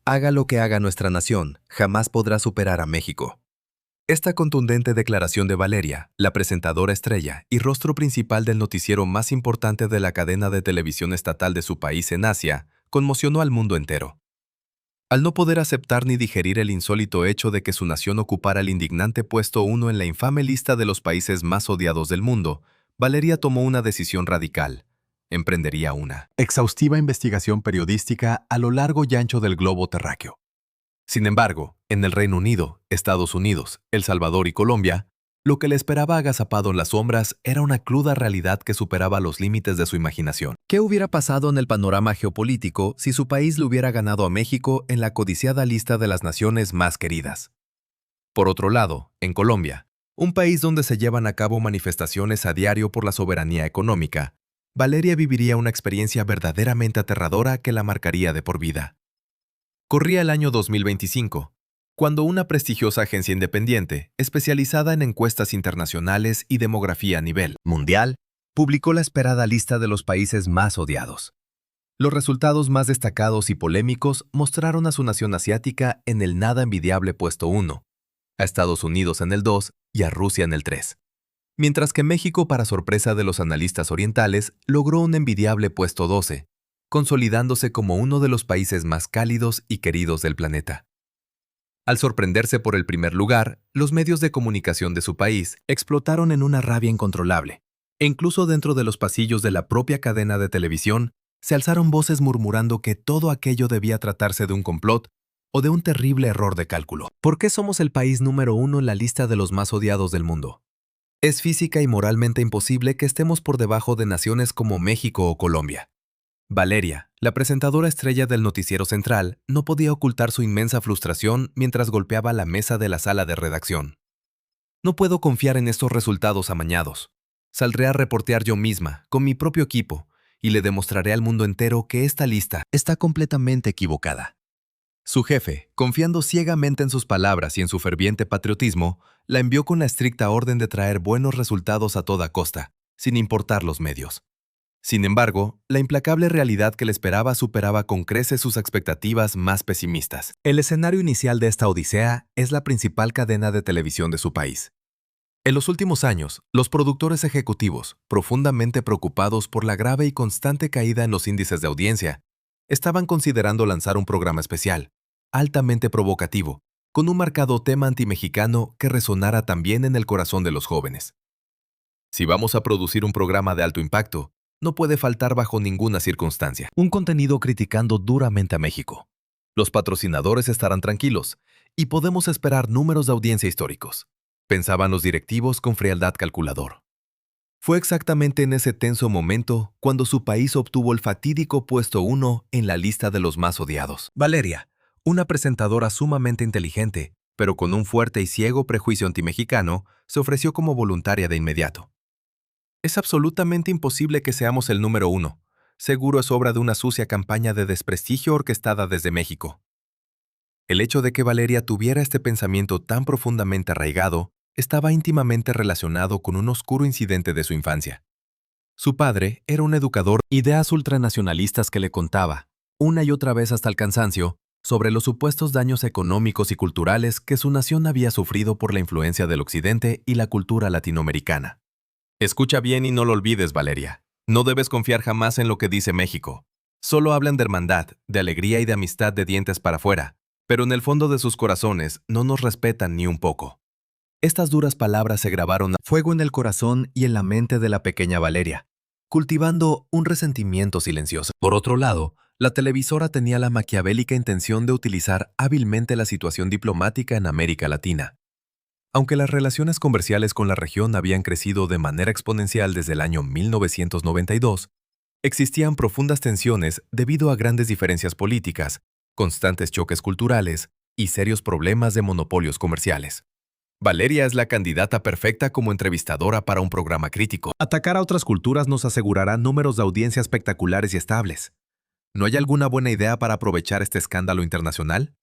Haga lo que haga nuestra nación, jamás podrá superar a México. Esta contundente declaración de Valeria, la presentadora estrella y rostro principal del noticiero más importante de la cadena de televisión estatal de su país en Asia, conmocionó al mundo entero. Al no poder aceptar ni digerir el insólito hecho de que su nación ocupara el indignante puesto 1 en la infame lista de los países más odiados del mundo, Valeria tomó una decisión radical. Emprendería una exhaustiva investigación periodística a lo largo y ancho del globo terráqueo. Sin embargo, en el Reino Unido, Estados Unidos, El Salvador y Colombia, lo que le esperaba agazapado en las sombras era una cruda realidad que superaba los límites de su imaginación. ¿Qué hubiera pasado en el panorama geopolítico si su país le hubiera ganado a México en la codiciada lista de las naciones más queridas? Por otro lado, en Colombia, un país donde se llevan a cabo manifestaciones a diario por la soberanía económica, Valeria viviría una experiencia verdaderamente aterradora que la marcaría de por vida. Corría el año 2025, cuando una prestigiosa agencia independiente, especializada en encuestas internacionales y demografía a nivel mundial, publicó la esperada lista de los países más odiados. Los resultados más destacados y polémicos mostraron a su nación asiática en el nada envidiable puesto 1, a Estados Unidos en el 2 y a Rusia en el 3. Mientras que México, para sorpresa de los analistas orientales, logró un envidiable puesto 12, consolidándose como uno de los países más cálidos y queridos del planeta. Al sorprenderse por el primer lugar, los medios de comunicación de su país explotaron en una rabia incontrolable, e incluso dentro de los pasillos de la propia cadena de televisión, se alzaron voces murmurando que todo aquello debía tratarse de un complot o de un terrible error de cálculo. ¿Por qué somos el país número 1 en la lista de los más odiados del mundo? Es física y moralmente imposible que estemos por debajo de naciones como México o Colombia. Valeria, la presentadora estrella del noticiero central, no podía ocultar su inmensa frustración mientras golpeaba la mesa de la sala de redacción. No puedo confiar en estos resultados amañados. Saldré a reportear yo misma, con mi propio equipo, y le demostraré al mundo entero que esta lista está completamente equivocada. Su jefe, confiando ciegamente en sus palabras y en su ferviente patriotismo, la envió con la estricta orden de traer buenos resultados a toda costa, sin importar los medios. Sin embargo, la implacable realidad que le esperaba superaba con creces sus expectativas más pesimistas. El escenario inicial de esta odisea es la principal cadena de televisión de su país. En los últimos años, los productores ejecutivos, profundamente preocupados por la grave y constante caída en los índices de audiencia, estaban considerando lanzar un programa especial, altamente provocativo, con un marcado tema antimexicano que resonara también en el corazón de los jóvenes. Si vamos a producir un programa de alto impacto, no puede faltar bajo ninguna circunstancia un contenido criticando duramente a México. Los patrocinadores estarán tranquilos y podemos esperar números de audiencia históricos, pensaban los directivos con frialdad calculador. Fue exactamente en ese tenso momento cuando su país obtuvo el fatídico puesto 1 en la lista de los más odiados. Valeria, una presentadora sumamente inteligente, pero con un fuerte y ciego prejuicio antimexicano, se ofreció como voluntaria de inmediato. Es absolutamente imposible que seamos el número 1. Seguro es obra de una sucia campaña de desprestigio orquestada desde México. El hecho de que Valeria tuviera este pensamiento tan profundamente arraigado estaba íntimamente relacionado con un oscuro incidente de su infancia. Su padre era un educador de ideas ultranacionalistas que le contaba, una y otra vez hasta el cansancio, sobre los supuestos daños económicos y culturales que su nación había sufrido por la influencia del Occidente y la cultura latinoamericana. Escucha bien y no lo olvides, Valeria. No debes confiar jamás en lo que dice México. Solo hablan de hermandad, de alegría y de amistad de dientes para afuera, pero en el fondo de sus corazones no nos respetan ni un poco. Estas duras palabras se grabaron a fuego en el corazón y en la mente de la pequeña Valeria, cultivando un resentimiento silencioso. Por otro lado, la televisora tenía la maquiavélica intención de utilizar hábilmente la situación diplomática en América Latina. Aunque las relaciones comerciales con la región habían crecido de manera exponencial desde el año 1992, existían profundas tensiones debido a grandes diferencias políticas, constantes choques culturales y serios problemas de monopolios comerciales. Valeria es la candidata perfecta como entrevistadora para un programa crítico. Atacar a otras culturas nos asegurará números de audiencia espectaculares y estables. ¿No hay alguna buena idea para aprovechar este escándalo internacional?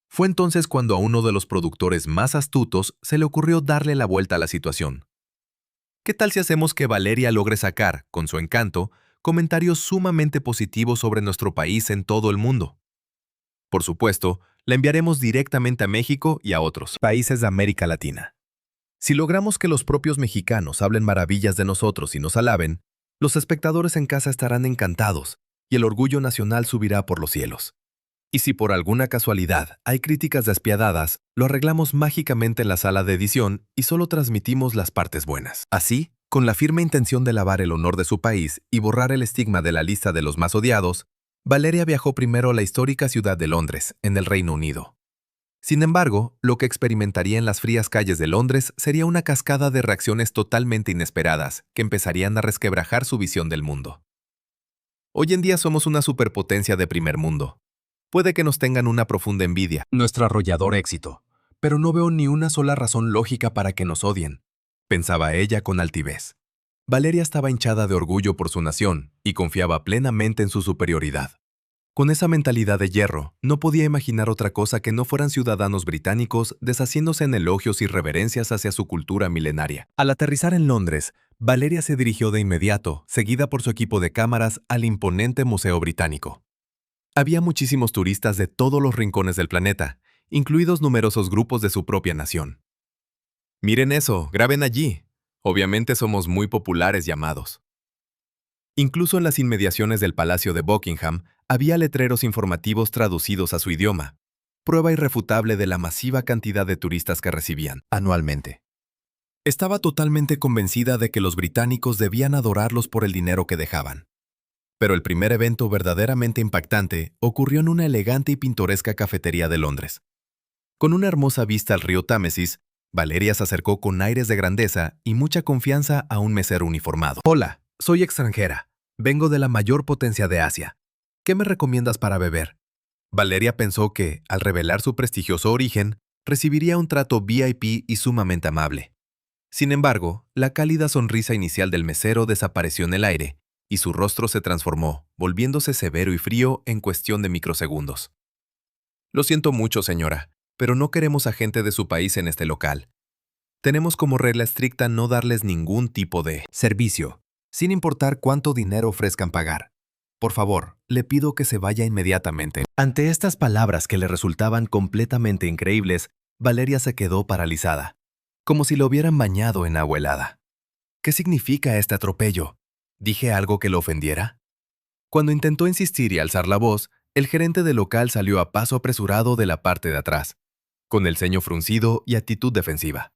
Fue entonces cuando a uno de los productores más astutos se le ocurrió darle la vuelta a la situación. ¿Qué tal si hacemos que Valeria logre sacar, con su encanto, comentarios sumamente positivos sobre nuestro país en todo el mundo? Por supuesto, la enviaremos directamente a México y a otros países de América Latina. Si logramos que los propios mexicanos hablen maravillas de nosotros y nos alaben, los espectadores en casa estarán encantados y el orgullo nacional subirá por los cielos. Y si por alguna casualidad hay críticas despiadadas, lo arreglamos mágicamente en la sala de edición y solo transmitimos las partes buenas. Así, con la firme intención de lavar el honor de su país y borrar el estigma de la lista de los más odiados, Valeria viajó primero a la histórica ciudad de Londres, en el Reino Unido. Sin embargo, lo que experimentaría en las frías calles de Londres sería una cascada de reacciones totalmente inesperadas que empezarían a resquebrajar su visión del mundo. Hoy en día somos una superpotencia de primer mundo. Puede que nos tengan una profunda envidia, nuestro arrollador éxito, pero no veo ni una sola razón lógica para que nos odien, pensaba ella con altivez. Valeria estaba hinchada de orgullo por su nación y confiaba plenamente en su superioridad. Con esa mentalidad de hierro, no podía imaginar otra cosa que no fueran ciudadanos británicos deshaciéndose en elogios y reverencias hacia su cultura milenaria. Al aterrizar en Londres, Valeria se dirigió de inmediato, seguida por su equipo de cámaras, al imponente Museo Británico. Había muchísimos turistas de todos los rincones del planeta, incluidos numerosos grupos de su propia nación. Miren eso, graben allí. Obviamente somos muy populares llamados. Incluso en las inmediaciones del Palacio de Buckingham había letreros informativos traducidos a su idioma, prueba irrefutable de la masiva cantidad de turistas que recibían anualmente. Estaba totalmente convencida de que los británicos debían adorarlos por el dinero que dejaban. Pero el primer evento verdaderamente impactante ocurrió en una elegante y pintoresca cafetería de Londres. Con una hermosa vista al río Támesis, Valeria se acercó con aires de grandeza y mucha confianza a un mesero uniformado. Hola, soy extranjera. Vengo de la mayor potencia de Asia. ¿Qué me recomiendas para beber? Valeria pensó que, al revelar su prestigioso origen, recibiría un trato VIP y sumamente amable. Sin embargo, la cálida sonrisa inicial del mesero desapareció en el aire, y su rostro se transformó, volviéndose severo y frío en cuestión de microsegundos. Lo siento mucho, señora, pero no queremos a gente de su país en este local. Tenemos como regla estricta no darles ningún tipo de servicio, sin importar cuánto dinero ofrezcan pagar. Por favor, le pido que se vaya inmediatamente. Ante estas palabras que le resultaban completamente increíbles, Valeria se quedó paralizada, como si lo hubieran bañado en agua helada. ¿Qué significa este atropello? ¿Dije algo que lo ofendiera? Cuando intentó insistir y alzar la voz, el gerente del local salió a paso apresurado de la parte de atrás, con el ceño fruncido y actitud defensiva.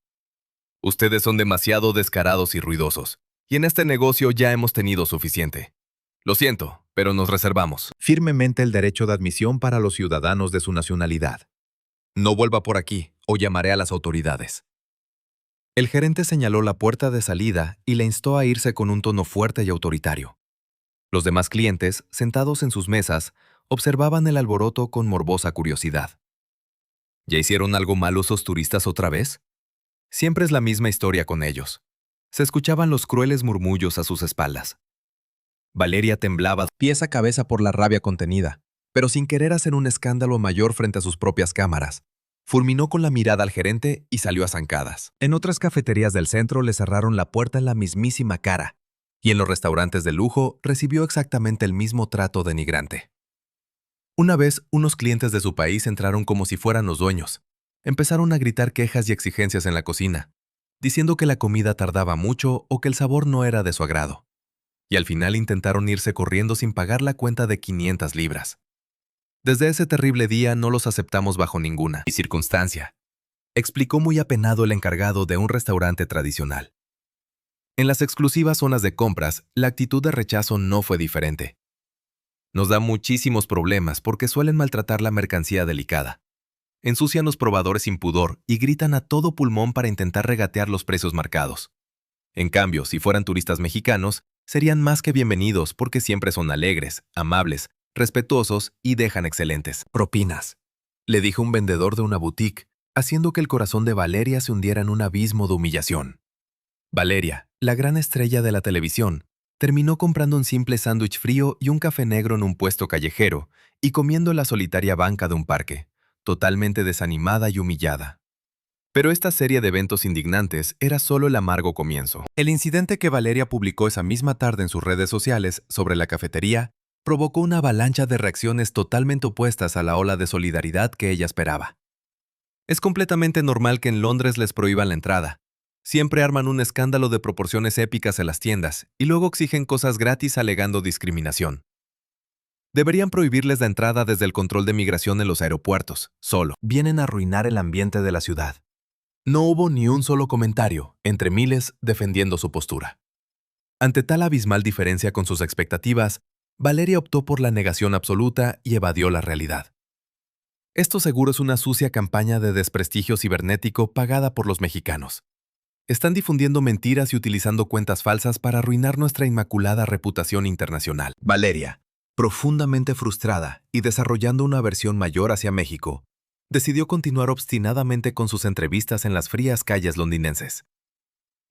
Ustedes son demasiado descarados y ruidosos, y en este negocio ya hemos tenido suficiente. Lo siento, pero nos reservamos firmemente el derecho de admisión para los ciudadanos de su nacionalidad. No vuelva por aquí, o llamaré a las autoridades. El gerente señaló la puerta de salida y le instó a irse con un tono fuerte y autoritario. Los demás clientes, sentados en sus mesas, observaban el alboroto con morbosa curiosidad. ¿Ya hicieron algo malo esos turistas otra vez? Siempre es la misma historia con ellos. Se escuchaban los crueles murmullos a sus espaldas. Valeria temblaba pies a cabeza por la rabia contenida, pero sin querer hacer un escándalo mayor frente a sus propias cámaras. Fulminó con la mirada al gerente y salió a zancadas. En otras cafeterías del centro le cerraron la puerta en la mismísima cara, y en los restaurantes de lujo recibió exactamente el mismo trato denigrante. Una vez, unos clientes de su país entraron como si fueran los dueños. Empezaron a gritar quejas y exigencias en la cocina, diciendo que la comida tardaba mucho o que el sabor no era de su agrado. Y al final intentaron irse corriendo sin pagar la cuenta de 500 libras. Desde ese terrible día no los aceptamos bajo ninguna circunstancia, explicó muy apenado el encargado de un restaurante tradicional. En las exclusivas zonas de compras, la actitud de rechazo no fue diferente. Nos da muchísimos problemas porque suelen maltratar la mercancía delicada. Ensucian los probadores sin pudor y gritan a todo pulmón para intentar regatear los precios marcados. En cambio, si fueran turistas mexicanos, serían más que bienvenidos porque siempre son alegres, amables, respetuosos y dejan excelentes propinas, le dijo un vendedor de una boutique, haciendo que el corazón de Valeria se hundiera en un abismo de humillación. Valeria, la gran estrella de la televisión, terminó comprando un simple sándwich frío y un café negro en un puesto callejero y comiendo en la solitaria banca de un parque, totalmente desanimada y humillada. Pero esta serie de eventos indignantes era solo el amargo comienzo. El incidente que Valeria publicó esa misma tarde en sus redes sociales sobre la cafetería provocó una avalancha de reacciones totalmente opuestas a la ola de solidaridad que ella esperaba. Es completamente normal que en Londres les prohíban la entrada. Siempre arman un escándalo de proporciones épicas en las tiendas y luego exigen cosas gratis alegando discriminación. Deberían prohibirles la entrada desde el control de migración en los aeropuertos, solo. Vienen a arruinar el ambiente de la ciudad. No hubo ni un solo comentario, entre miles, defendiendo su postura. Ante tal abismal diferencia con sus expectativas, Valeria optó por la negación absoluta y evadió la realidad. Esto seguro es una sucia campaña de desprestigio cibernético pagada por los mexicanos. Están difundiendo mentiras y utilizando cuentas falsas para arruinar nuestra inmaculada reputación internacional. Valeria, profundamente frustrada y desarrollando una aversión mayor hacia México, decidió continuar obstinadamente con sus entrevistas en las frías calles londinenses.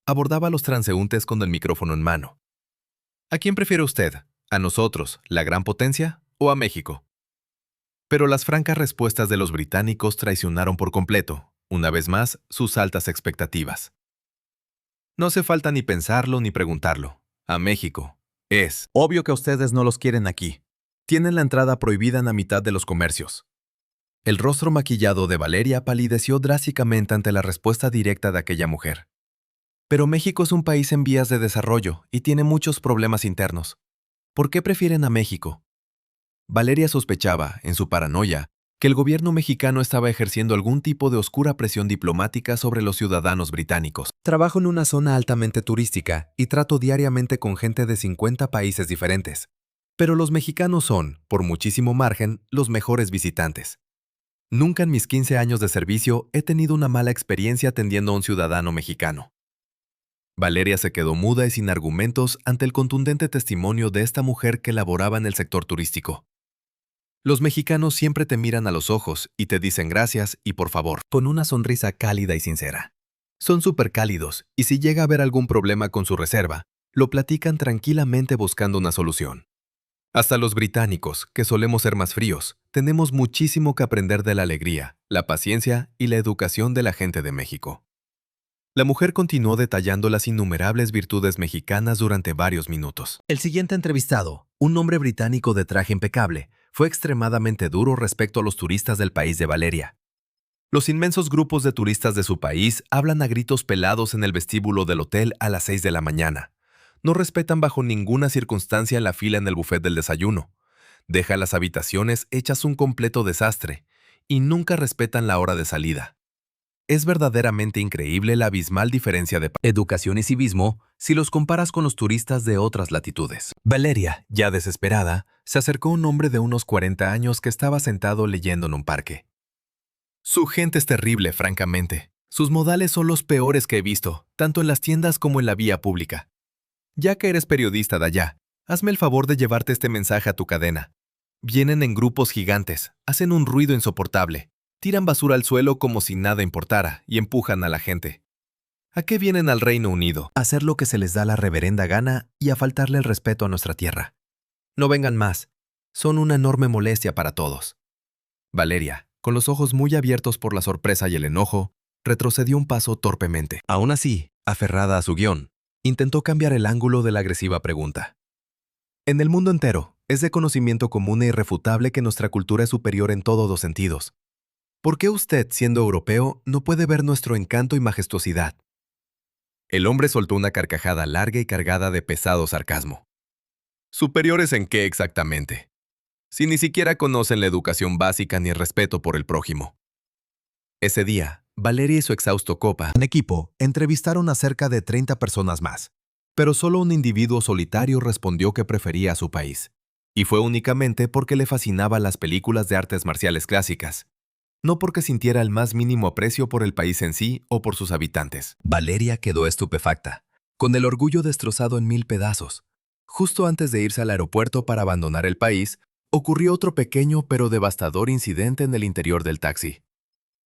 Abordaba a los transeúntes con el micrófono en mano. ¿A quién prefiere usted? ¿A nosotros, la gran potencia, o a México? Pero las francas respuestas de los británicos traicionaron por completo, una vez más, sus altas expectativas. No hace falta ni pensarlo ni preguntarlo. A México. Es obvio que ustedes no los quieren aquí. Tienen la entrada prohibida en la mitad de los comercios. El rostro maquillado de Valeria palideció drásticamente ante la respuesta directa de aquella mujer. Pero México es un país en vías de desarrollo y tiene muchos problemas internos. ¿Por qué prefieren a México? Valeria sospechaba, en su paranoia, que el gobierno mexicano estaba ejerciendo algún tipo de oscura presión diplomática sobre los ciudadanos británicos. Trabajo en una zona altamente turística y trato diariamente con gente de 50 países diferentes. Pero los mexicanos son, por muchísimo margen, los mejores visitantes. Nunca en mis 15 años de servicio he tenido una mala experiencia atendiendo a un ciudadano mexicano. Valeria se quedó muda y sin argumentos ante el contundente testimonio de esta mujer que laboraba en el sector turístico. Los mexicanos siempre te miran a los ojos y te dicen gracias y por favor, con una sonrisa cálida y sincera. Son súper cálidos y si llega a haber algún problema con su reserva, lo platican tranquilamente buscando una solución. Hasta los británicos, que solemos ser más fríos, tenemos muchísimo que aprender de la alegría, la paciencia y la educación de la gente de México. La mujer continuó detallando las innumerables virtudes mexicanas durante varios minutos. El siguiente entrevistado, un hombre británico de traje impecable, fue extremadamente duro respecto a los turistas del país de Valeria. Los inmensos grupos de turistas de su país hablan a gritos pelados en el vestíbulo del hotel a las 6 de la mañana. No respetan bajo ninguna circunstancia la fila en el buffet del desayuno. Dejan las habitaciones hechas un completo desastre y nunca respetan la hora de salida. Es verdaderamente increíble la abismal diferencia de educación y civismo si los comparas con los turistas de otras latitudes. Valeria, ya desesperada, se acercó a un hombre de unos 40 años que estaba sentado leyendo en un parque. Su gente es terrible, francamente. Sus modales son los peores que he visto, tanto en las tiendas como en la vía pública. Ya que eres periodista de allá, hazme el favor de llevarte este mensaje a tu cadena. Vienen en grupos gigantes, hacen un ruido insoportable. Tiran basura al suelo como si nada importara y empujan a la gente. ¿A qué vienen al Reino Unido? A hacer lo que se les da la reverenda gana y a faltarle el respeto a nuestra tierra. No vengan más. Son una enorme molestia para todos. Valeria, con los ojos muy abiertos por la sorpresa y el enojo, retrocedió un paso torpemente. Aún así, aferrada a su guión, intentó cambiar el ángulo de la agresiva pregunta. En el mundo entero, es de conocimiento común e irrefutable que nuestra cultura es superior en todos los sentidos. ¿Por qué usted, siendo europeo, no puede ver nuestro encanto y majestuosidad? El hombre soltó una carcajada larga y cargada de pesado sarcasmo. ¿Superiores en qué exactamente? Si ni siquiera conocen la educación básica ni el respeto por el prójimo. Ese día, Valeria y su exhausto copa, en equipo, entrevistaron a cerca de 30 personas más, pero solo un individuo solitario respondió que prefería a su país. Y fue únicamente porque le fascinaban las películas de artes marciales clásicas. No porque sintiera el más mínimo aprecio por el país en sí o por sus habitantes. Valeria quedó estupefacta, con el orgullo destrozado en 1000 pedazos. Justo antes de irse al aeropuerto para abandonar el país, ocurrió otro pequeño pero devastador incidente en el interior del taxi.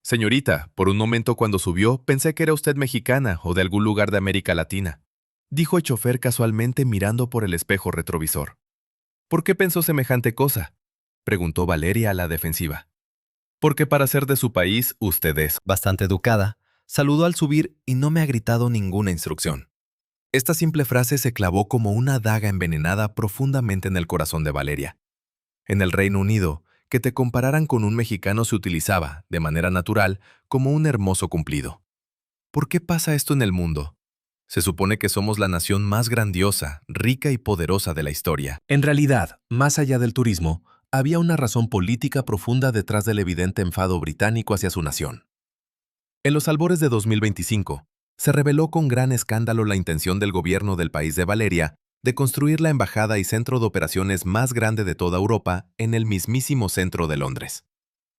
Señorita, por un momento cuando subió pensé que era usted mexicana o de algún lugar de América Latina, dijo el chofer casualmente mirando por el espejo retrovisor. ¿Por qué pensó semejante cosa?, preguntó Valeria a la defensiva. Porque para ser de su país, usted es bastante educada, saludó al subir y no me ha gritado ninguna instrucción. Esta simple frase se clavó como una daga envenenada profundamente en el corazón de Valeria. En el Reino Unido, que te compararan con un mexicano se utilizaba, de manera natural, como un hermoso cumplido. ¿Por qué pasa esto en el mundo? Se supone que somos la nación más grandiosa, rica y poderosa de la historia. En realidad, más allá del turismo, había una razón política profunda detrás del evidente enfado británico hacia su nación. En los albores de 2025, se reveló con gran escándalo la intención del gobierno del país de Valeria de construir la embajada y centro de operaciones más grande de toda Europa en el mismísimo centro de Londres,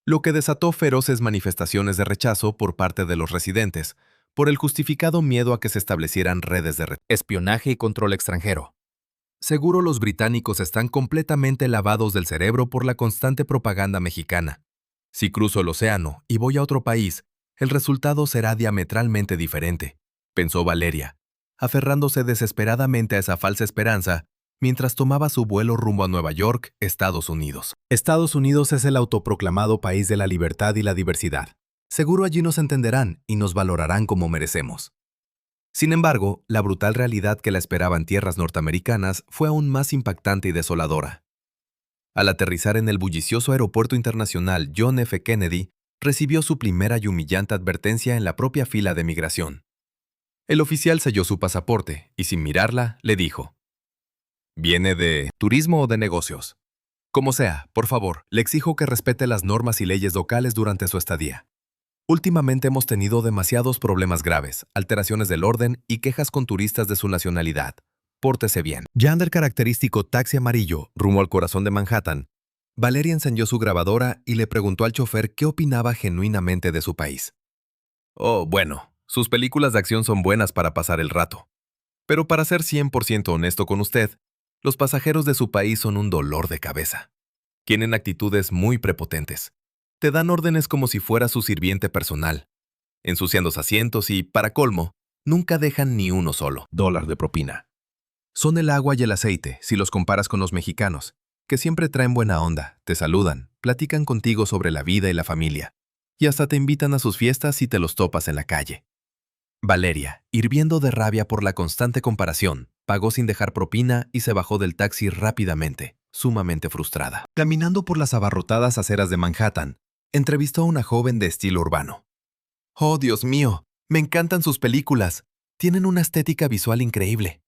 lo que desató feroces manifestaciones de rechazo por parte de los residentes, por el justificado miedo a que se establecieran redes de espionaje y control extranjero. Seguro los británicos están completamente lavados del cerebro por la constante propaganda mexicana. Si cruzo el océano y voy a otro país, el resultado será diametralmente diferente, pensó Valeria, aferrándose desesperadamente a esa falsa esperanza mientras tomaba su vuelo rumbo a Nueva York, Estados Unidos. Estados Unidos es el autoproclamado país de la libertad y la diversidad. Seguro allí nos entenderán y nos valorarán como merecemos. Sin embargo, la brutal realidad que la esperaba en tierras norteamericanas fue aún más impactante y desoladora. Al aterrizar en el bullicioso aeropuerto internacional John F. Kennedy, recibió su primera y humillante advertencia en la propia fila de migración. El oficial selló su pasaporte y, sin mirarla, le dijo: ¿Viene de turismo o de negocios? Como sea, por favor, le exijo que respete las normas y leyes locales durante su estadía. Últimamente hemos tenido demasiados problemas graves, alteraciones del orden y quejas con turistas de su nacionalidad. Pórtese bien. Ya en el característico taxi amarillo, rumbo al corazón de Manhattan, Valeria encendió su grabadora y le preguntó al chofer qué opinaba genuinamente de su país. Oh, bueno, sus películas de acción son buenas para pasar el rato. Pero para ser 100% honesto con usted, los pasajeros de su país son un dolor de cabeza. Tienen actitudes muy prepotentes. Te dan órdenes como si fuera su sirviente personal, ensucian los asientos y, para colmo, nunca dejan ni uno solo. $1 de propina. Son el agua y el aceite si los comparas con los mexicanos, que siempre traen buena onda, te saludan, platican contigo sobre la vida y la familia, y hasta te invitan a sus fiestas si te los topas en la calle. Valeria, hirviendo de rabia por la constante comparación, pagó sin dejar propina y se bajó del taxi rápidamente, sumamente frustrada. Caminando por las abarrotadas aceras de Manhattan, entrevistó a una joven de estilo urbano. «Oh, Dios mío, me encantan sus películas. Tienen una estética visual increíble».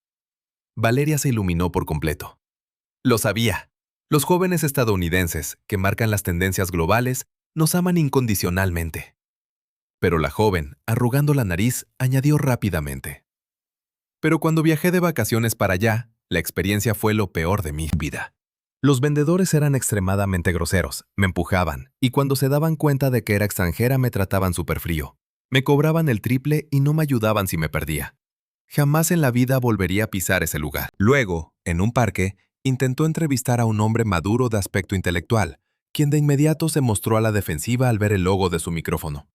Valeria se iluminó por completo. Lo sabía. Los jóvenes estadounidenses, que marcan las tendencias globales, nos aman incondicionalmente. Pero la joven, arrugando la nariz, añadió rápidamente: «Pero cuando viajé de vacaciones para allá, la experiencia fue lo peor de mi vida. Los vendedores eran extremadamente groseros, me empujaban, y cuando se daban cuenta de que era extranjera me trataban súper frío. Me cobraban el triple y no me ayudaban si me perdía. Jamás en la vida volvería a pisar ese lugar». Luego, en un parque, intentó entrevistar a un hombre maduro de aspecto intelectual, quien de inmediato se mostró a la defensiva al ver el logo de su micrófono.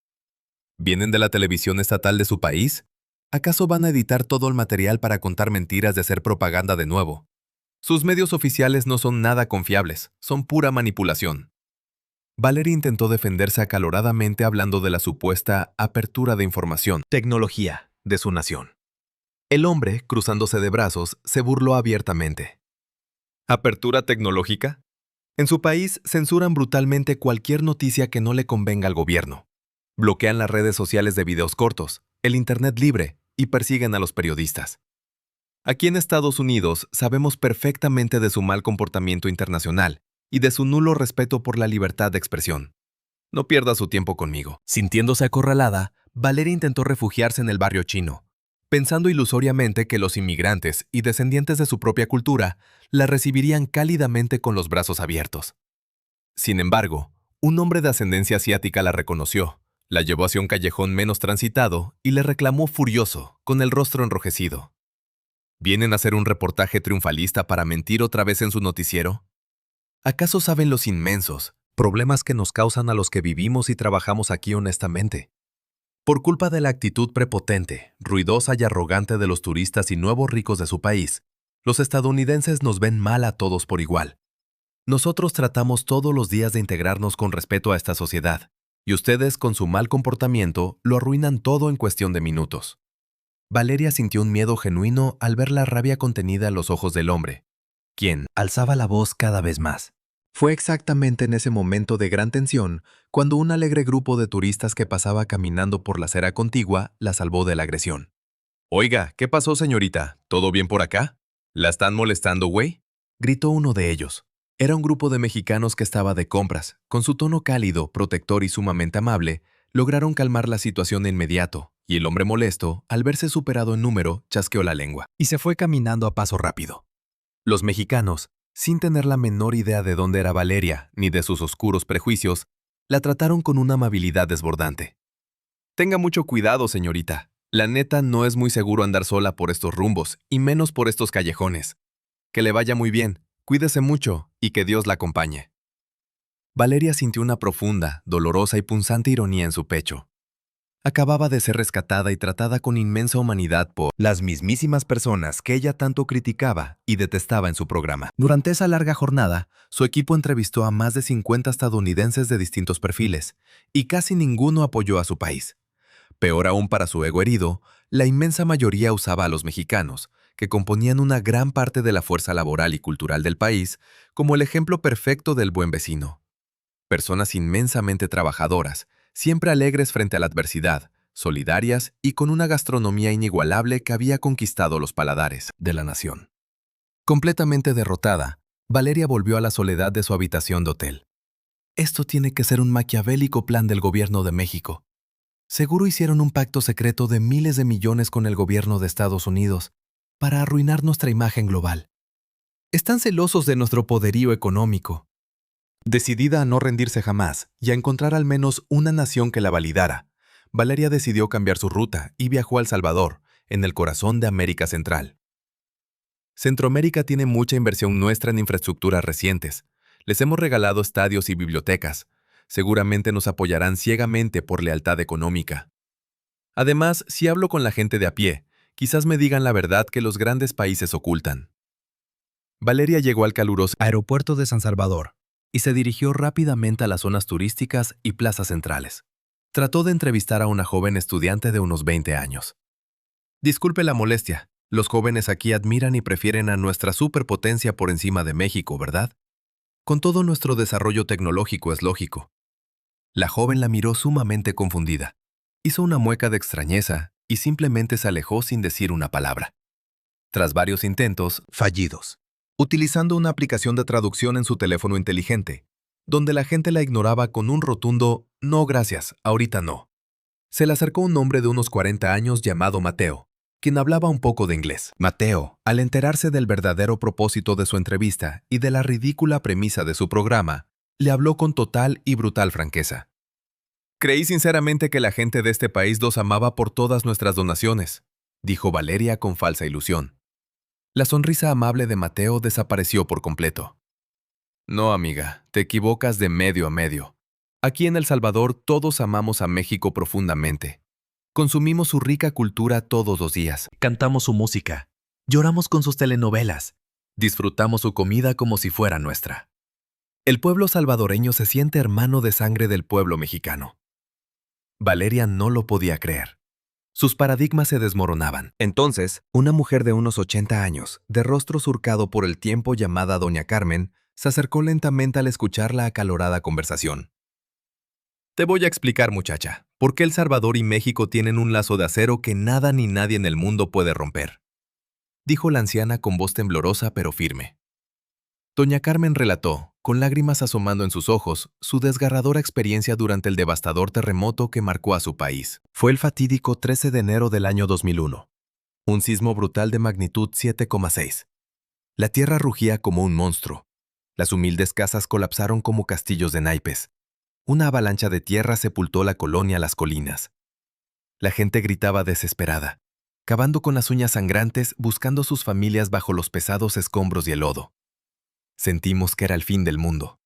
¿Vienen de la televisión estatal de su país? ¿Acaso van a editar todo el material para contar mentiras de hacer propaganda de nuevo? Sus medios oficiales no son nada confiables, son pura manipulación. Valeria intentó defenderse acaloradamente hablando de la supuesta apertura de información, tecnología, de su nación. El hombre, cruzándose de brazos, se burló abiertamente. ¿Apertura tecnológica? En su país censuran brutalmente cualquier noticia que no le convenga al gobierno. Bloquean las redes sociales de videos cortos, el Internet libre y persiguen a los periodistas. Aquí en Estados Unidos sabemos perfectamente de su mal comportamiento internacional y de su nulo respeto por la libertad de expresión. No pierda su tiempo conmigo. Sintiéndose acorralada, Valeria intentó refugiarse en el barrio chino, pensando ilusoriamente que los inmigrantes y descendientes de su propia cultura la recibirían cálidamente con los brazos abiertos. Sin embargo, un hombre de ascendencia asiática la reconoció, la llevó hacia un callejón menos transitado y le reclamó furioso, con el rostro enrojecido: ¿Vienen a hacer un reportaje triunfalista para mentir otra vez en su noticiero? ¿Acaso saben los inmensos problemas que nos causan a los que vivimos y trabajamos aquí honestamente? Por culpa de la actitud prepotente, ruidosa y arrogante de los turistas y nuevos ricos de su país, los estadounidenses nos ven mal a todos por igual. Nosotros tratamos todos los días de integrarnos con respeto a esta sociedad, y ustedes con su mal comportamiento lo arruinan todo en cuestión de minutos. Valeria sintió un miedo genuino al ver la rabia contenida en los ojos del hombre, quien alzaba la voz cada vez más. Fue exactamente en ese momento de gran tensión cuando un alegre grupo de turistas que pasaba caminando por la acera contigua la salvó de la agresión. Oiga, ¿qué pasó, señorita? ¿Todo bien por acá? ¿La están molestando, güey? Gritó uno de ellos. Era un grupo de mexicanos que estaba de compras. Con su tono cálido, protector y sumamente amable, lograron calmar la situación de inmediato, y el hombre molesto, al verse superado en número, chasqueó la lengua y se fue caminando a paso rápido. Los mexicanos, sin tener la menor idea de dónde era Valeria ni de sus oscuros prejuicios, la trataron con una amabilidad desbordante. Tenga mucho cuidado, señorita. La neta no es muy seguro andar sola por estos rumbos, y menos por estos callejones. Que le vaya muy bien, cuídese mucho y que Dios la acompañe. Valeria sintió una profunda, dolorosa y punzante ironía en su pecho. Acababa de ser rescatada y tratada con inmensa humanidad por las mismísimas personas que ella tanto criticaba y detestaba en su programa. Durante esa larga jornada, su equipo entrevistó a más de 50 estadounidenses de distintos perfiles, y casi ninguno apoyó a su país. Peor aún para su ego herido, la inmensa mayoría usaba a los mexicanos, que componían una gran parte de la fuerza laboral y cultural del país, como el ejemplo perfecto del buen vecino. Personas inmensamente trabajadoras, siempre alegres frente a la adversidad, solidarias y con una gastronomía inigualable que había conquistado los paladares de la nación. Completamente derrotada, Valeria volvió a la soledad de su habitación de hotel. Esto tiene que ser un maquiavélico plan del gobierno de México. Seguro hicieron un pacto secreto de miles de millones con el gobierno de Estados Unidos para arruinar nuestra imagen global. Están celosos de nuestro poderío económico. Decidida a no rendirse jamás y a encontrar al menos una nación que la validara, Valeria decidió cambiar su ruta y viajó a El Salvador, en el corazón de América Central. Centroamérica tiene mucha inversión nuestra en infraestructuras recientes. Les hemos regalado estadios y bibliotecas. Seguramente nos apoyarán ciegamente por lealtad económica. Además, si hablo con la gente de a pie, quizás me digan la verdad que los grandes países ocultan. Valeria llegó al caluroso aeropuerto de San Salvador y se dirigió rápidamente a las zonas turísticas y plazas centrales. Trató de entrevistar a una joven estudiante de unos 20 años. Disculpe la molestia, los jóvenes aquí admiran y prefieren a nuestra superpotencia por encima de México, ¿verdad? Con todo nuestro desarrollo tecnológico es lógico. La joven la miró sumamente confundida. Hizo una mueca de extrañeza y simplemente se alejó sin decir una palabra. Tras varios intentos fallidos, utilizando una aplicación de traducción en su teléfono inteligente, donde la gente la ignoraba con un rotundo «No, gracias, ahorita no». Se le acercó un hombre de unos 40 años llamado Mateo, quien hablaba un poco de inglés. Mateo, al enterarse del verdadero propósito de su entrevista y de la ridícula premisa de su programa, le habló con total y brutal franqueza. «Creí sinceramente que la gente de este país los amaba por todas nuestras donaciones», dijo Valeria con falsa ilusión. La sonrisa amable de Mateo desapareció por completo. «No, amiga, te equivocas de medio a medio. Aquí en El Salvador todos amamos a México profundamente. Consumimos su rica cultura todos los días. Cantamos su música. Lloramos con sus telenovelas. Disfrutamos su comida como si fuera nuestra. El pueblo salvadoreño se siente hermano de sangre del pueblo mexicano». Valeria no lo podía creer. Sus paradigmas se desmoronaban. Entonces, una mujer de unos 80 años, de rostro surcado por el tiempo llamada Doña Carmen, se acercó lentamente al escuchar la acalorada conversación. «Te voy a explicar, muchacha, por qué El Salvador y México tienen un lazo de acero que nada ni nadie en el mundo puede romper», dijo la anciana con voz temblorosa pero firme. Doña Carmen relató, con lágrimas asomando en sus ojos, su desgarradora experiencia durante el devastador terremoto que marcó a su país. Fue el fatídico 13 de enero del año 2001. Un sismo brutal de magnitud 7,6. La tierra rugía como un monstruo. Las humildes casas colapsaron como castillos de naipes. Una avalancha de tierra sepultó la colonia Las Colinas. La gente gritaba desesperada, cavando con las uñas sangrantes buscando sus familias bajo los pesados escombros y el lodo. Sentimos que era el fin del mundo.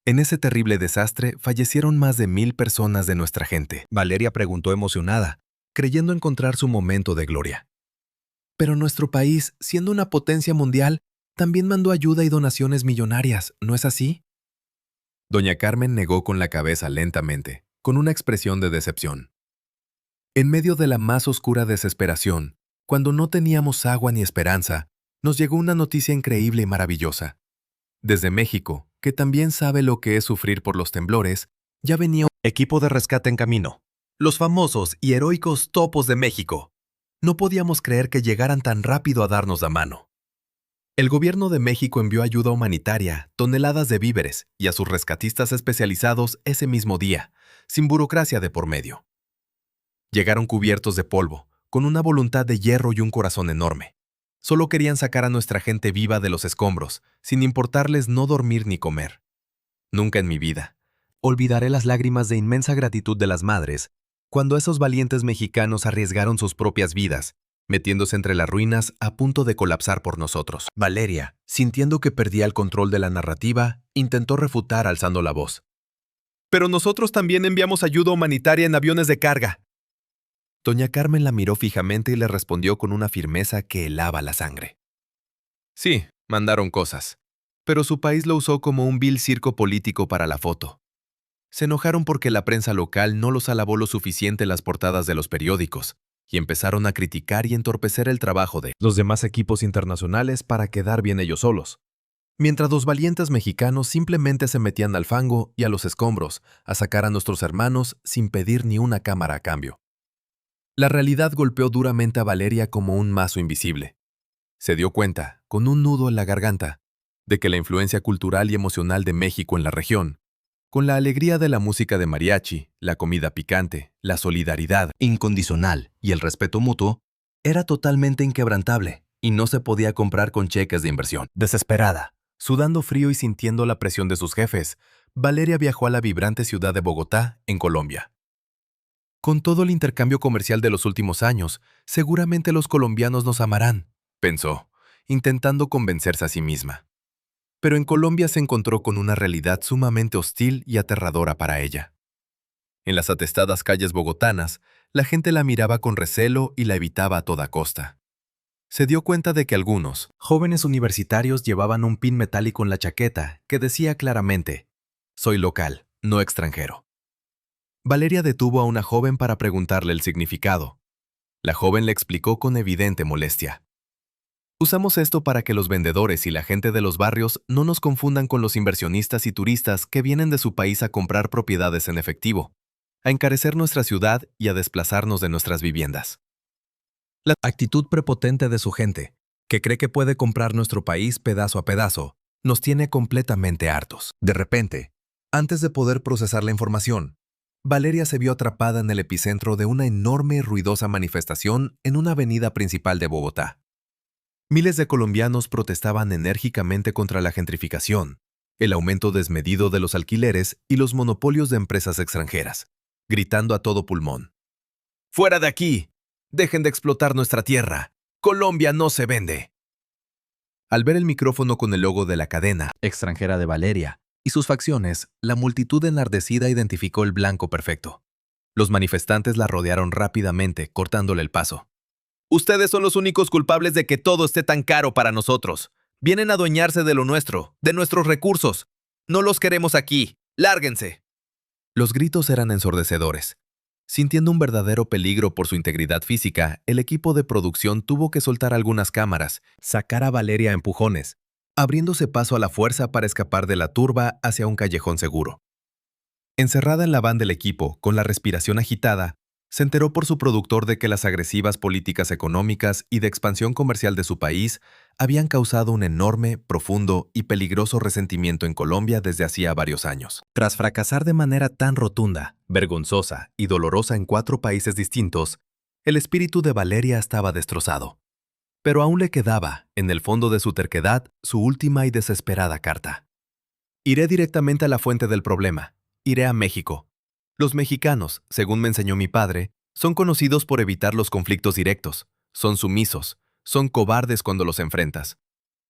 En ese terrible desastre fallecieron más de 1000 personas de nuestra gente. Valeria preguntó emocionada, creyendo encontrar su momento de gloria. Pero nuestro país, siendo una potencia mundial, también mandó ayuda y donaciones millonarias, ¿no es así? Doña Carmen negó con la cabeza lentamente, con una expresión de decepción. En medio de la más oscura desesperación, cuando no teníamos agua ni esperanza, nos llegó una noticia increíble y maravillosa. Desde México, que también sabe lo que es sufrir por los temblores, ya venía un equipo de rescate en camino. Los famosos y heroicos Topos de México. No podíamos creer que llegaran tan rápido a darnos la mano. El gobierno de México envió ayuda humanitaria, toneladas de víveres y a sus rescatistas especializados ese mismo día, sin burocracia de por medio. Llegaron cubiertos de polvo, con una voluntad de hierro y un corazón enorme. Solo querían sacar a nuestra gente viva de los escombros, sin importarles no dormir ni comer. Nunca en mi vida olvidaré las lágrimas de inmensa gratitud de las madres cuando esos valientes mexicanos arriesgaron sus propias vidas, metiéndose entre las ruinas a punto de colapsar por nosotros. Valeria, sintiendo que perdía el control de la narrativa, intentó refutar alzando la voz. «Pero nosotros también enviamos ayuda humanitaria en aviones de carga». Doña Carmen la miró fijamente y le respondió con una firmeza que helaba la sangre. Sí, mandaron cosas, pero su país lo usó como un vil circo político para la foto. Se enojaron porque la prensa local no los alabó lo suficiente en las portadas de los periódicos y empezaron a criticar y entorpecer el trabajo de los demás equipos internacionales para quedar bien ellos solos. Mientras los valientes mexicanos simplemente se metían al fango y a los escombros a sacar a nuestros hermanos sin pedir ni una cámara a cambio. La realidad golpeó duramente a Valeria como un mazo invisible. Se dio cuenta, con un nudo en la garganta, de que la influencia cultural y emocional de México en la región, con la alegría de la música de mariachi, la comida picante, la solidaridad incondicional y el respeto mutuo, era totalmente inquebrantable y no se podía comprar con cheques de inversión. Desesperada, sudando frío y sintiendo la presión de sus jefes, Valeria viajó a la vibrante ciudad de Bogotá, en Colombia. Con todo el intercambio comercial de los últimos años, seguramente los colombianos nos amarán, pensó, intentando convencerse a sí misma. Pero en Colombia se encontró con una realidad sumamente hostil y aterradora para ella. En las atestadas calles bogotanas, la gente la miraba con recelo y la evitaba a toda costa. Se dio cuenta de que algunos jóvenes universitarios llevaban un pin metálico en la chaqueta que decía claramente: «Soy local, no extranjero». Valeria detuvo a una joven para preguntarle el significado. La joven le explicó con evidente molestia. Usamos esto para que los vendedores y la gente de los barrios no nos confundan con los inversionistas y turistas que vienen de su país a comprar propiedades en efectivo, a encarecer nuestra ciudad y a desplazarnos de nuestras viviendas. La actitud prepotente de su gente, que cree que puede comprar nuestro país pedazo a pedazo, nos tiene completamente hartos. De repente, antes de poder procesar la información, Valeria se vio atrapada en el epicentro de una enorme y ruidosa manifestación en una avenida principal de Bogotá. Miles de colombianos protestaban enérgicamente contra la gentrificación, el aumento desmedido de los alquileres y los monopolios de empresas extranjeras, gritando a todo pulmón: «¡Fuera de aquí! ¡Dejen de explotar nuestra tierra! ¡Colombia no se vende!». Al ver el micrófono con el logo de la cadena extranjera de Valeria y sus facciones, la multitud enardecida identificó el blanco perfecto. Los manifestantes la rodearon rápidamente, cortándole el paso. «Ustedes son los únicos culpables de que todo esté tan caro para nosotros. Vienen a adueñarse de lo nuestro, de nuestros recursos. No los queremos aquí. ¡Lárguense!». Los gritos eran ensordecedores. Sintiendo un verdadero peligro por su integridad física, el equipo de producción tuvo que soltar algunas cámaras, sacar a Valeria a empujones, abriéndose paso a la fuerza para escapar de la turba hacia un callejón seguro. Encerrada en la van del equipo, con la respiración agitada, se enteró por su productor de que las agresivas políticas económicas y de expansión comercial de su país habían causado un enorme, profundo y peligroso resentimiento en Colombia desde hacía varios años. Tras fracasar de manera tan rotunda, vergonzosa y dolorosa en 4 países distintos, el espíritu de Valeria estaba destrozado. Pero aún le quedaba, en el fondo de su terquedad, su última y desesperada carta. «Iré directamente a la fuente del problema. Iré a México. Los mexicanos, según me enseñó mi padre, son conocidos por evitar los conflictos directos, son sumisos, son cobardes cuando los enfrentas.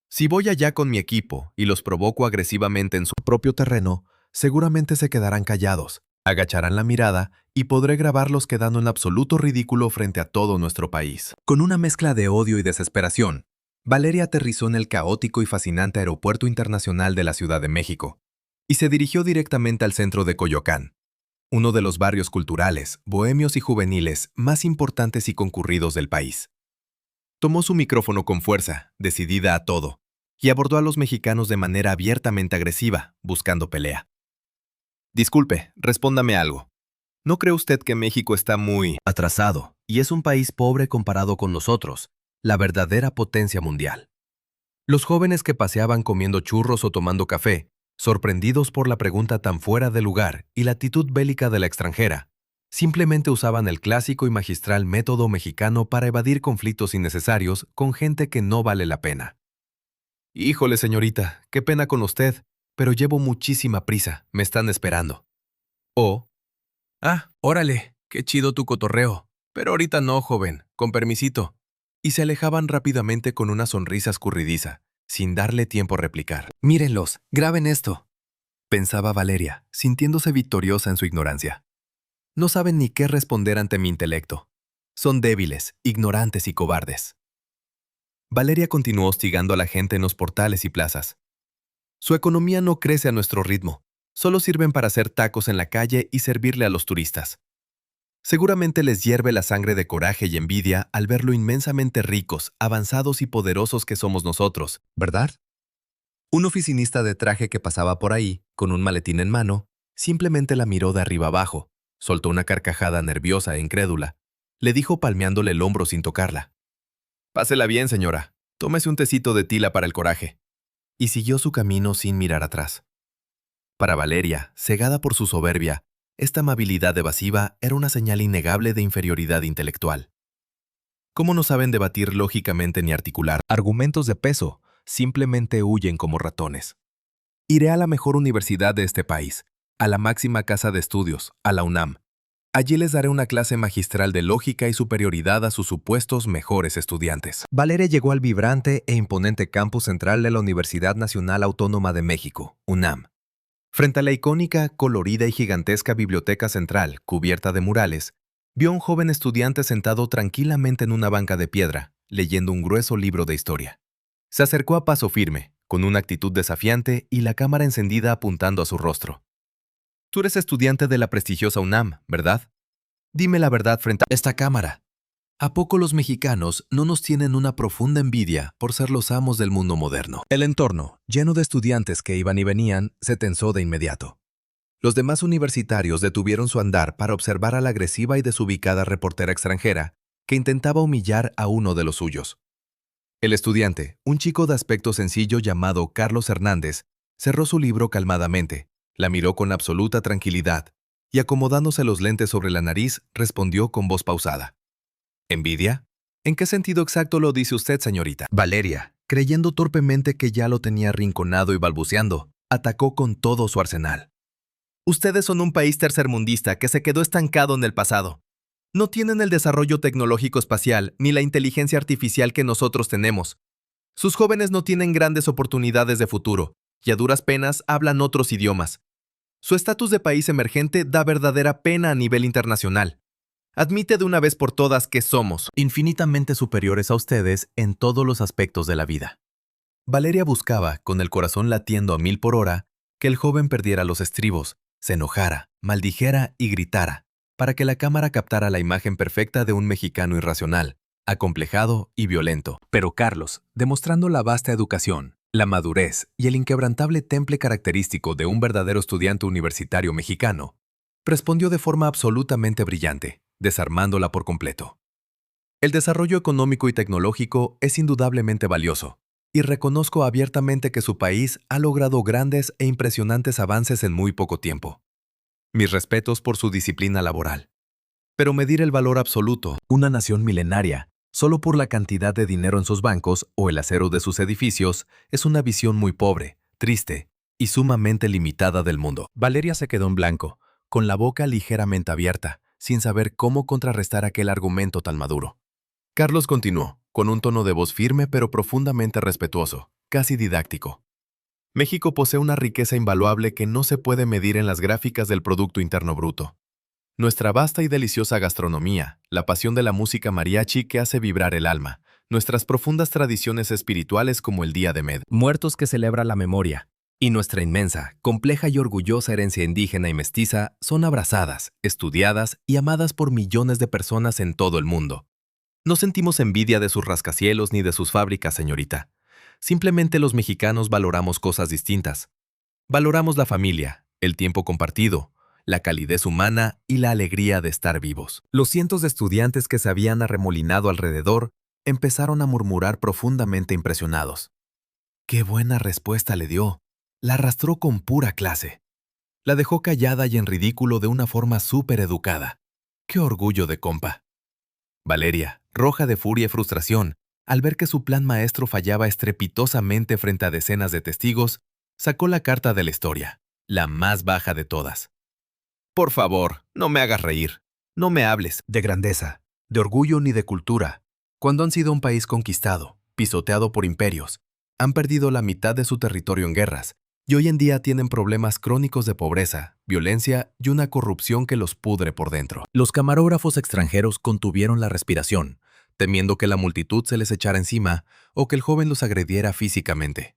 Si voy allá con mi equipo y los provoco agresivamente en su propio terreno, seguramente se quedarán callados, agacharán la mirada y podré grabarlos quedando en absoluto ridículo frente a todo nuestro país». Con una mezcla de odio y desesperación, Valeria aterrizó en el caótico y fascinante Aeropuerto Internacional de la Ciudad de México y se dirigió directamente al centro de Coyoacán, uno de los barrios culturales, bohemios y juveniles más importantes y concurridos del país. Tomó su micrófono con fuerza, decidida a todo, y abordó a los mexicanos de manera abiertamente agresiva, buscando pelea. Disculpe, respóndame algo. ¿No cree usted que México está muy atrasado y es un país pobre comparado con nosotros, la verdadera potencia mundial? Los jóvenes que paseaban comiendo churros o tomando café, sorprendidos por la pregunta tan fuera de lugar y la actitud bélica de la extranjera, simplemente usaban el clásico y magistral método mexicano para evadir conflictos innecesarios con gente que no vale la pena. Híjole, señorita, qué pena con usted, pero llevo muchísima prisa, me están esperando. O, órale, qué chido tu cotorreo, pero ahorita no, joven, con permisito. Y se alejaban rápidamente con una sonrisa escurridiza, sin darle tiempo a replicar. Mírenlos, graben esto, pensaba Valeria, sintiéndose victoriosa en su ignorancia. No saben ni qué responder ante mi intelecto. Son débiles, ignorantes y cobardes. Valeria continuó hostigando a la gente en los portales y plazas. Su economía no crece a nuestro ritmo, solo sirven para hacer tacos en la calle y servirle a los turistas. Seguramente les hierve la sangre de coraje y envidia al ver lo inmensamente ricos, avanzados y poderosos que somos nosotros, ¿verdad? Un oficinista de traje que pasaba por ahí, con un maletín en mano, simplemente la miró de arriba abajo, soltó una carcajada nerviosa e incrédula, le dijo palmeándole el hombro sin tocarla. «Pásela bien, señora. Tómese un tecito de tila para el coraje». Y siguió su camino sin mirar atrás. Para Valeria, cegada por su soberbia, esta amabilidad evasiva era una señal innegable de inferioridad intelectual. ¿Cómo no saben debatir lógicamente ni articular argumentos de peso? Simplemente huyen como ratones. Iré a la mejor universidad de este país, a la máxima casa de estudios, a la UNAM. Allí les daré una clase magistral de lógica y superioridad a sus supuestos mejores estudiantes. Valeria llegó al vibrante e imponente campus central de la Universidad Nacional Autónoma de México, UNAM. Frente a la icónica, colorida y gigantesca biblioteca central, cubierta de murales, vio a un joven estudiante sentado tranquilamente en una banca de piedra, leyendo un grueso libro de historia. Se acercó a paso firme, con una actitud desafiante y la cámara encendida apuntando a su rostro. Tú eres estudiante de la prestigiosa UNAM, ¿verdad? Dime la verdad frente a esta cámara. ¿A poco los mexicanos no nos tienen una profunda envidia por ser los amos del mundo moderno? El entorno, lleno de estudiantes que iban y venían, se tensó de inmediato. Los demás universitarios detuvieron su andar para observar a la agresiva y desubicada reportera extranjera que intentaba humillar a uno de los suyos. El estudiante, un chico de aspecto sencillo llamado Carlos Hernández, cerró su libro calmadamente, la miró con absoluta tranquilidad y, acomodándose los lentes sobre la nariz, respondió con voz pausada. ¿Envidia? ¿En qué sentido exacto lo dice usted, señorita? Valeria, creyendo torpemente que ya lo tenía arrinconado y balbuceando, atacó con todo su arsenal. Ustedes son un país tercermundista que se quedó estancado en el pasado. No tienen el desarrollo tecnológico espacial ni la inteligencia artificial que nosotros tenemos. Sus jóvenes no tienen grandes oportunidades de futuro y a duras penas hablan otros idiomas. Su estatus de país emergente da verdadera pena a nivel internacional. Admite de una vez por todas que somos infinitamente superiores a ustedes en todos los aspectos de la vida. Valeria buscaba, con el corazón latiendo a 1000 por hora, que el joven perdiera los estribos, se enojara, maldijera y gritara, para que la cámara captara la imagen perfecta de un mexicano irracional, acomplejado y violento. Pero Carlos, demostrando la vasta educación, la madurez y el inquebrantable temple característico de un verdadero estudiante universitario mexicano, respondió de forma absolutamente brillante, desarmándola por completo. El desarrollo económico y tecnológico es indudablemente valioso, y reconozco abiertamente que su país ha logrado grandes e impresionantes avances en muy poco tiempo. Mis respetos por su disciplina laboral. Pero medir el valor absoluto, una nación milenaria, solo por la cantidad de dinero en sus bancos o el acero de sus edificios, es una visión muy pobre, triste y sumamente limitada del mundo. Valeria se quedó en blanco, con la boca ligeramente abierta, sin saber cómo contrarrestar aquel argumento tan maduro. Carlos continuó, con un tono de voz firme pero profundamente respetuoso, casi didáctico. México posee una riqueza invaluable que no se puede medir en las gráficas del Producto Interno Bruto. Nuestra vasta y deliciosa gastronomía, la pasión de la música mariachi que hace vibrar el alma, nuestras profundas tradiciones espirituales como el Día de Muertos que celebra la memoria, y nuestra inmensa, compleja y orgullosa herencia indígena y mestiza son abrazadas, estudiadas y amadas por millones de personas en todo el mundo. No sentimos envidia de sus rascacielos ni de sus fábricas, señorita. Simplemente los mexicanos valoramos cosas distintas. Valoramos la familia, el tiempo compartido, la calidez humana y la alegría de estar vivos. Los cientos de estudiantes que se habían arremolinado alrededor empezaron a murmurar profundamente impresionados. ¡Qué buena respuesta le dio! La arrastró con pura clase. La dejó callada y en ridículo de una forma súper educada. ¡Qué orgullo de compa! Valeria, roja de furia y frustración, al ver que su plan maestro fallaba estrepitosamente frente a decenas de testigos, sacó la carta de la historia, la más baja de todas. Por favor, no me hagas reír. No me hables de grandeza, de orgullo ni de cultura. Cuando han sido un país conquistado, pisoteado por imperios, han perdido la mitad de su territorio en guerras, y hoy en día tienen problemas crónicos de pobreza, violencia y una corrupción que los pudre por dentro. Los camarógrafos extranjeros contuvieron la respiración, temiendo que la multitud se les echara encima o que el joven los agrediera físicamente.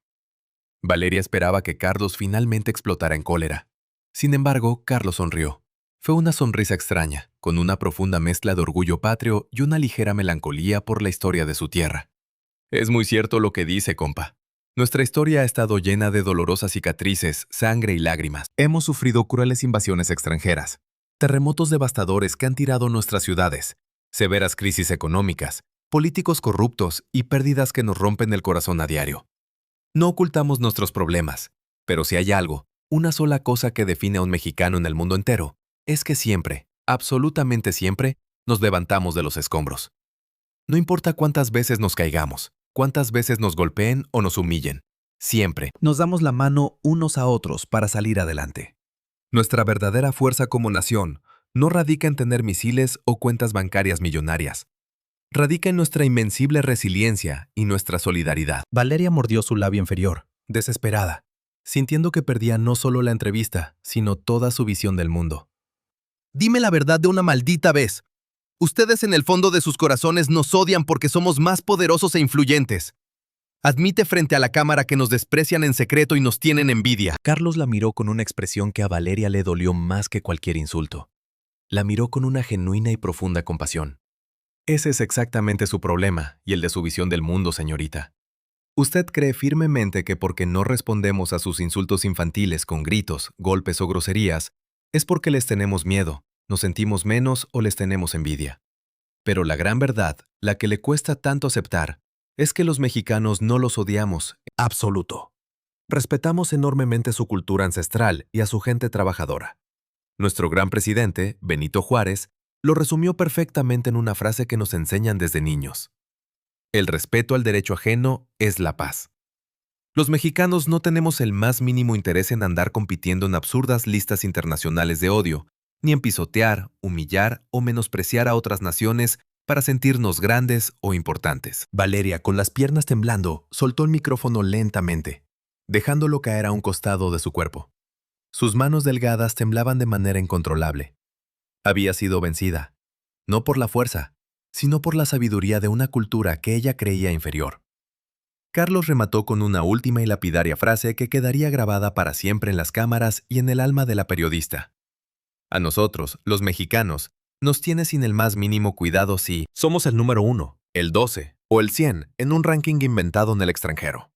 Valeria esperaba que Carlos finalmente explotara en cólera. Sin embargo, Carlos sonrió. Fue una sonrisa extraña, con una profunda mezcla de orgullo patrio y una ligera melancolía por la historia de su tierra. Es muy cierto lo que dice, compa. Nuestra historia ha estado llena de dolorosas cicatrices, sangre y lágrimas. Hemos sufrido crueles invasiones extranjeras, terremotos devastadores que han tirado nuestras ciudades, severas crisis económicas, políticos corruptos y pérdidas que nos rompen el corazón a diario. No ocultamos nuestros problemas, pero si hay algo, una sola cosa que define a un mexicano en el mundo entero, es que siempre, absolutamente siempre, nos levantamos de los escombros. No importa cuántas veces nos caigamos, cuántas veces nos golpeen o nos humillen, siempre nos damos la mano unos a otros para salir adelante. Nuestra verdadera fuerza como nación no radica en tener misiles o cuentas bancarias millonarias. Radica en nuestra invencible resiliencia y nuestra solidaridad. Valeria mordió su labio inferior, desesperada, sintiendo que perdía no solo la entrevista, sino toda su visión del mundo. Dime la verdad de una maldita vez. Ustedes en el fondo de sus corazones nos odian porque somos más poderosos e influyentes. Admite frente a la cámara que nos desprecian en secreto y nos tienen envidia. Carlos la miró con una expresión que a Valeria le dolió más que cualquier insulto. La miró con una genuina y profunda compasión. Ese es exactamente su problema y el de su visión del mundo, señorita. Usted cree firmemente que porque no respondemos a sus insultos infantiles con gritos, golpes o groserías, es porque les tenemos miedo, nos sentimos menos o les tenemos envidia. Pero la gran verdad, la que le cuesta tanto aceptar, es que los mexicanos no los odiamos en absoluto. Respetamos enormemente su cultura ancestral y a su gente trabajadora. Nuestro gran presidente, Benito Juárez, lo resumió perfectamente en una frase que nos enseñan desde niños. El respeto al derecho ajeno es la paz. Los mexicanos no tenemos el más mínimo interés en andar compitiendo en absurdas listas internacionales de odio, ni en pisotear, humillar o menospreciar a otras naciones para sentirnos grandes o importantes. Valeria, con las piernas temblando, soltó el micrófono lentamente, dejándolo caer a un costado de su cuerpo. Sus manos delgadas temblaban de manera incontrolable. Había sido vencida, no por la fuerza, sino por la sabiduría de una cultura que ella creía inferior. Carlos remató con una última y lapidaria frase que quedaría grabada para siempre en las cámaras y en el alma de la periodista. A nosotros, los mexicanos, nos tiene sin el más mínimo cuidado si somos el número 1, el 12 o el 100 en un ranking inventado en el extranjero.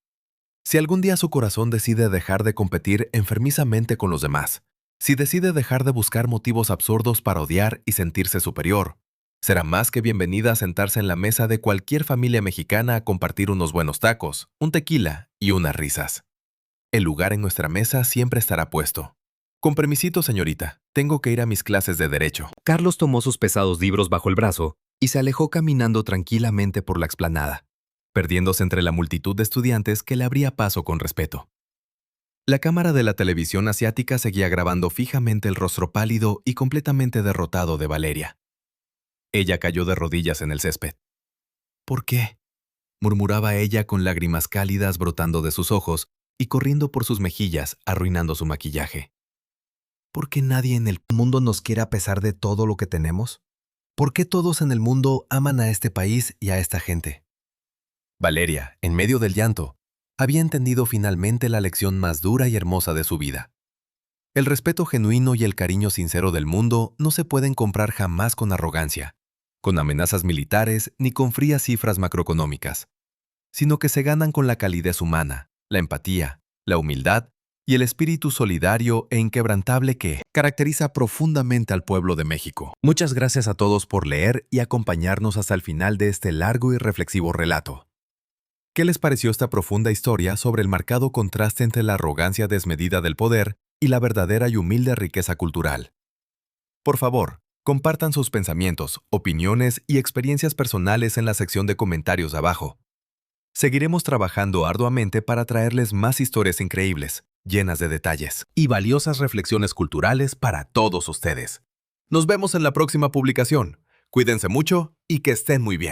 Si algún día su corazón decide dejar de competir enfermizamente con los demás, si decide dejar de buscar motivos absurdos para odiar y sentirse superior, será más que bienvenida a sentarse en la mesa de cualquier familia mexicana a compartir unos buenos tacos, un tequila y unas risas. El lugar en nuestra mesa siempre estará puesto. Con permisito, señorita, tengo que ir a mis clases de derecho. Carlos tomó sus pesados libros bajo el brazo y se alejó caminando tranquilamente por la explanada, perdiéndose entre la multitud de estudiantes que le abría paso con respeto. La cámara de la televisión asiática seguía grabando fijamente el rostro pálido y completamente derrotado de Valeria. Ella cayó de rodillas en el césped. ¿Por qué?, murmuraba ella con lágrimas cálidas brotando de sus ojos y corriendo por sus mejillas, arruinando su maquillaje. ¿Por qué nadie en el mundo nos quiere a pesar de todo lo que tenemos? ¿Por qué todos en el mundo aman a este país y a esta gente? Valeria, en medio del llanto, había entendido finalmente la lección más dura y hermosa de su vida. El respeto genuino y el cariño sincero del mundo no se pueden comprar jamás con arrogancia, con amenazas militares ni con frías cifras macroeconómicas. sino que se ganan con la calidez humana, la empatía, la humildad y el espíritu solidario e inquebrantable que caracteriza profundamente al pueblo de México. Muchas gracias a todos por leer y acompañarnos hasta el final de este largo y reflexivo relato. ¿Qué les pareció esta profunda historia sobre el marcado contraste entre la arrogancia desmedida del poder y la verdadera y humilde riqueza cultural? Por favor, compartan sus pensamientos, opiniones y experiencias personales en la sección de comentarios abajo. Seguiremos trabajando arduamente para traerles más historias increíbles, llenas de detalles y valiosas reflexiones culturales para todos ustedes. Nos vemos en la próxima publicación. Cuídense mucho y que estén muy bien.